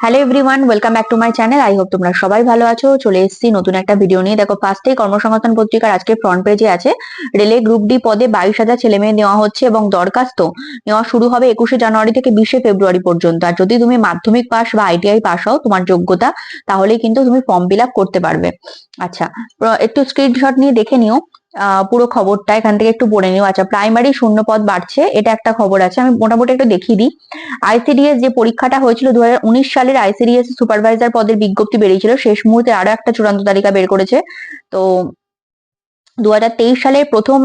Hello everyone, welcome back to my channel. I hope তোমরা সবাই ভালো আছো। চলে এসেছি নতুন একটা ভিডিও নিয়ে। দেখো, ফার্স্টেই কর্মসংস্থান পত্রিকার আজকে ফ্রন্ট পেজে আছে, রেলে গ্রুপ ডি পদে 22,000 ছেলে মেয়ে নেওয়া হচ্ছে এবং দরখাস্ত নেওয়া শুরু হবে 21শে জানুয়ারি থেকে 20শে ফেব্রুয়ারি পর্যন্ত। আর যদি তুমি মাধ্যমিক পাস বা আইটিআই পাস হও, তোমার যোগ্যতা, তাহলেই কিন্তু তুমি ফর্ম ফিল আপ করতে পারবে। আচ্ছা, একটু স্ক্রিনশট নিয়ে দেখে নিও পুরো খবরটা, এখান থেকে একটু পড়ে নিও। আচ্ছা, প্রাইমারি শূন্য পদ বাড়ছে, এটা একটা খবর আছে। আমি মোটামুটি একটু দেখিয়ে দিই। আইসিডিএস যে পরীক্ষাটা হয়েছিল 2019 সালের, আইসিডিএস সুপারভাইজার পদের বিজ্ঞপ্তি বেরিয়েছিল, শেষ মুহূর্তে আরো একটা চূড়ান্ত তালিকা বের করেছে। তো 2023 সালের প্রথম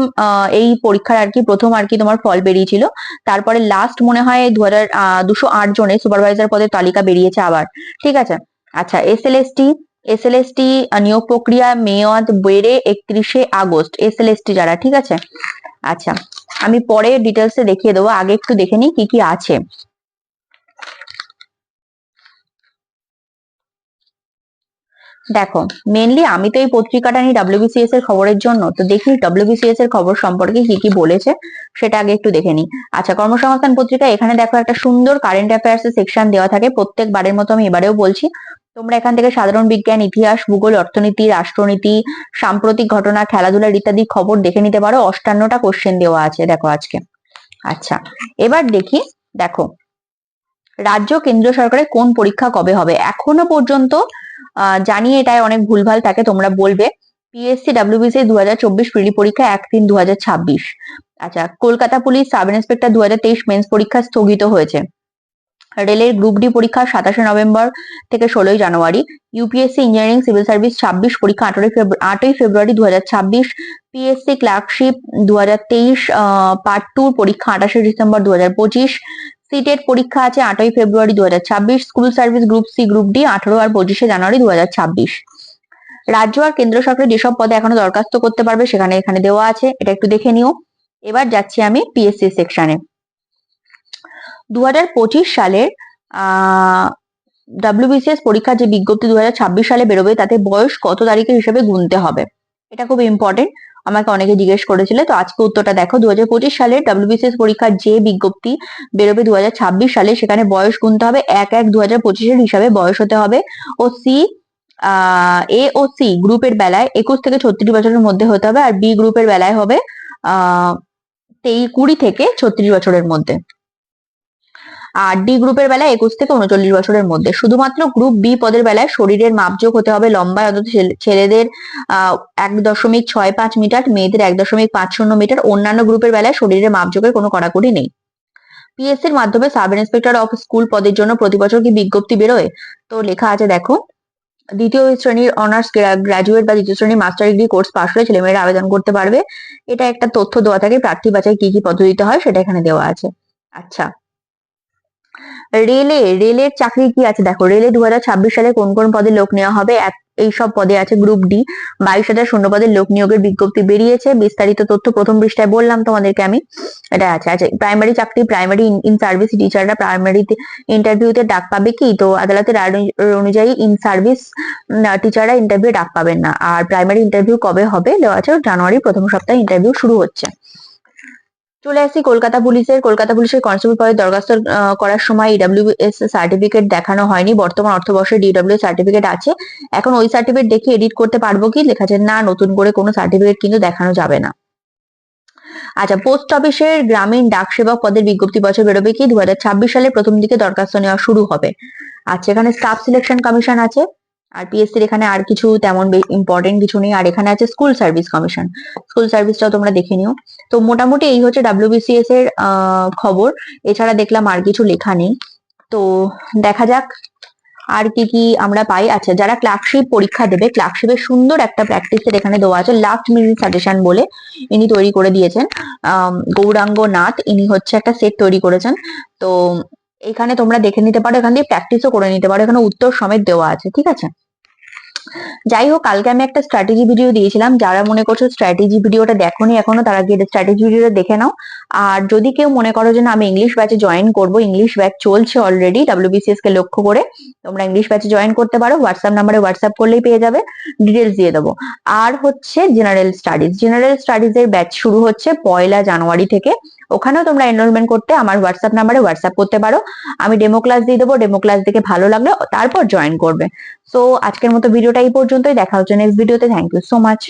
এই পরীক্ষার প্রথম তোমার ফল বেরিয়েছিল। তারপরে লাস্ট মনে হয় 208 জনের সুপারভাইজার পদের তালিকা বেরিয়েছে আবার। ঠিক আছে। আচ্ছা, এসএলএসটি নিয়োগ প্রক্রিয়া মেয়াদ বেড়ে 31শে আগস্ট। এসএলএসটি যারা, ঠিক আছে। আচ্ছা, আমি পরে ডিটেলসে দেখিয়ে দেবো, আগে একটু দেখে নিই কি কি আছে। দেখো, মেনলি আমি তো এই পত্রিকাটা নিই ডাব্লিউবিসিএস এর খবরের জন্য, তো দেখি ডাব্লিউবিসিএস এর খবর সম্পর্কে কি কি বলেছে সেটা আগে একটু দেখে নিই। আচ্ছা, কর্মসংস্থান পত্রিকা, এখানে দেখো একটা সুন্দর কারেন্ট অ্যাফেয়ার্স এর সেকশন দেওয়া থাকে প্রত্যেকবারের মতো, আমি এবারেও বলছি। তোমরা এখান থেকে সাধারণ বিজ্ঞান, ইতিহাস, ভূগোল, অর্থনীতি, রাষ্ট্রনীতি, সাম্প্রতিক ঘটনা, খেলাধুলার ইত্যাদি খবর দেখে নিতে পারো। 58টা কোশ্চেন দেওয়া আছে দেখো আজকে। আচ্ছা, এবার দেখি। দেখো, রাজ্য কেন্দ্র সরকারের কোন পরীক্ষা কবে হবে এখনো পর্যন্ত জানি, এটাই অনেক ভুলভাল থাকে, তোমরা বলবে। পিএসসি ডাব্লিউবিসি 2024 প্রিলি পরীক্ষা 1/3/2026। আচ্ছা, Kolkata police sub inspector 2023 mains পরীক্ষা স্থগিত হয়েছে। রেলের গ্রুপ ডি পরীক্ষা 27শে নভেম্বর থেকে 16ই January. UPSC engineering civil service 26 পরীক্ষা 8ই ফেব্রুয়ারি 2026। পিএসসি ক্লার্কশিপ 2023 পার্ট 2 পরীক্ষা 28শে ডিসেম্বর 2025। সিটেট পরীক্ষা আছে 8ই February 2026। School service group C group D 18 আর 25শে জানুয়ারি 2026। রাজ্য আর কেন্দ্র সরকার যেসব পদে এখনো দরখাস্ত করতে পারবে সেখানে এখানে দেওয়া আছে, এটা একটু দেখে নিও। এবার যাচ্ছি আমি পিএসসি সেকশনে। 2025 সালের ডাব্লিউবিসিএস পরীক্ষার যে বিজ্ঞপ্তি 2026 সালে বেরোবে, তাতে বয়স কত তারিখের হিসেবে গুনতে হবে, এটা খুব ইম্পর্টেন্ট। আমাকে অনেকে জিজ্ঞেস করেছিল, তো আজকে উত্তরটা দেখো। 2025 সালে ডাব্লিউবিসিএস পরীক্ষার যে বিজ্ঞপ্তি বেরোবে 2026 সালে, সেখানে বয়স গুনতে হবে 1/1/2025 এর হিসাবে বয়স হতে হবে। ও এ ও সি গ্রুপের বেলায় 21 থেকে 36 বছরের মধ্যে হতে হবে, আর বি গ্রুপের বেলায় হবে 20 থেকে 36 বছরের মধ্যে। আর ডি গ্রুপের বেলায় 21 থেকে 39 বছরের মধ্যে। শুধুমাত্র গ্রুপ বি পদের বেলায় শরীরের মাপযোগ হতে হবে লম্বায় অন্তত ছেলেদের 1.65 মিটার, মেয়েদের 1.50 মিটার। অন্যান্য গ্রুপের বেলায় শরীরের মাপযোগের কোনো কড়াকড়ি নেই। পিএসসির মাধ্যমে সাব ইন্সপেক্টর অফ স্কুল পদের জন্য প্রতি বছর কি বিজ্ঞপ্তি বেরোয়? তো লেখা আছে দেখো, দ্বিতীয় শ্রেণীর অনার্স গ্রাজুয়েট বা দ্বিতীয় শ্রেণীর মাস্টার ডিগ্রি কোর্স পাশ হলে ছেলেমেয়েরা আবেদন করতে পারবে। এটা একটা তথ্য দেওয়া থাকে, প্রার্থী বাছাই কি কি পদ্ধতিতে হয় সেটা এখানে দেওয়া আছে। আচ্ছা, রেলের চাকরি কি আছে দেখো। রেলে 2026 সালে কোন কোন পদে লোক নেওয়া হবে, এই সব পদে আছে। গ্রুপ ডি 22,000 শূন্য পদের লোক নিয়োগের বিজ্ঞপ্তি বেরিয়েছে। বিস্তারিত তথ্য প্রথম পৃষ্ঠায় বললাম তোমাদেরকে আমি, এটা আছে। আচ্ছা, প্রাইমারি চাকরি, প্রাইমারি ইন সার্ভিস টিচাররা প্রাইমারি ইন্টারভিউতে ডাক পাবে কি? তো আদালতের রায় অনুযায়ী ইন সার্ভিস টিচাররা ইন্টারভিউ ডাক পাবেন না। আর প্রাইমারি ইন্টারভিউ কবে হবে দেওয়া আছে, জানুয়ারি প্রথম সপ্তাহে ইন্টারভিউ শুরু হচ্ছে। চলে আসি কলকাতা পুলিশের কনস্টেবল পদে দরখাস্ত করার সময় ইডব্লিউএস সার্টিফিকেট দেখানো হয়নি। বর্তমান অর্থবর্ষে ডিডব্লিউ সার্টিফিকেট আছে। এখন ওই সার্টিফিকেট দেখে এডিট করতে পারবো কি? লেখা আছে না, নতুন করে কোনো সার্টিফিকেট কিন্তু দেখানো যাবে না। আচ্ছা, পোস্ট অফিসের গ্রামীণ ডাক সেবক পদের বিজ্ঞপ্তি বছর বেরোবে কি? 2026 সালের প্রথম দিকে দরখাস্ত নেওয়া শুরু হবে। আচ্ছা, এখানে স্টাফ সিলেকশন কমিশন আছে। আর পিএসসির এখানে আর কিছু তেমন ইম্পর্টেন্ট কিছু নেই। আর এখানে আছে স্কুল সার্ভিস কমিশন, স্কুল সার্ভিসটাও তোমরা দেখে নিও। তো মোটামুটি এই হচ্ছে ডাব্লিউবিসিএস এর খবর। এছাড়া দেখলাম আর কিছু লেখা নেই, তো দেখা যাক আর কি কি আমরা পাই। আচ্ছা, যারা ক্লার্কশিপ পরীক্ষা দেবে, ক্লার্কশিপের সুন্দর একটা প্র্যাকটিস সেট এখানে দেওয়া আছে, লাস্ট মিনিট সাজেশন বলে ইনি তৈরি করে দিয়েছেন। গৌরাঙ্গ নাথ, ইনি হচ্ছে একটা সেট তৈরি করেছেন। তো এখানে তোমরা দেখে নিতে পারো, এখান দিয়ে প্র্যাকটিসও করে নিতে পারো, এখানে উত্তর সমেত দেওয়া আছে। ঠিক আছে। যাই হোক, কালকে আমি একটা স্ট্র্যাটেজি ভিডিও দিয়েছিলাম, যারা মনে করছো স্ট্র্যাটেজি ভিডিওটা দেখোনি এখনো, তারা গিয়ে স্ট্র্যাটেজি ভিডিওটা দেখে নাও। আর যদি কেউ মনে করো যে না, আমি ইংলিশ ব্যাচে জয়েন করবো, ইংলিশ ব্যাচ চলছে অলরেডি ডাব্লিউবিসিএস কে লক্ষ্য করে, তোমরা ইংলিশ ব্যাচে জয়েন করতে পারো। হোয়াটসঅ্যাপ নাম্বারে হোয়াটসঅ্যাপ করলেই পেয়ে যাবে, ডিটেলস দিয়ে দেবো। আর হচ্ছে জেনারেল স্টাডিজ এর ব্যাচ শুরু হচ্ছে 1 জানুয়ারি থেকে। ওখানেও তোমরা এনরোলমেন্ট করতে আমার হোয়াটসঅ্যাপ নাম্বারে হোয়াটসঅ্যাপ করতে পারো। আমি ডেমো ক্লাস দিয়ে দেবো, ডেমো ক্লাস দেখে ভালো লাগলে তারপর জয়েন করবে। সো আজকের মতো ভিডিওটা এই পর্যন্তই, দেখা হচ্ছে নেক্সট ভিডিওতে। Thank you so much.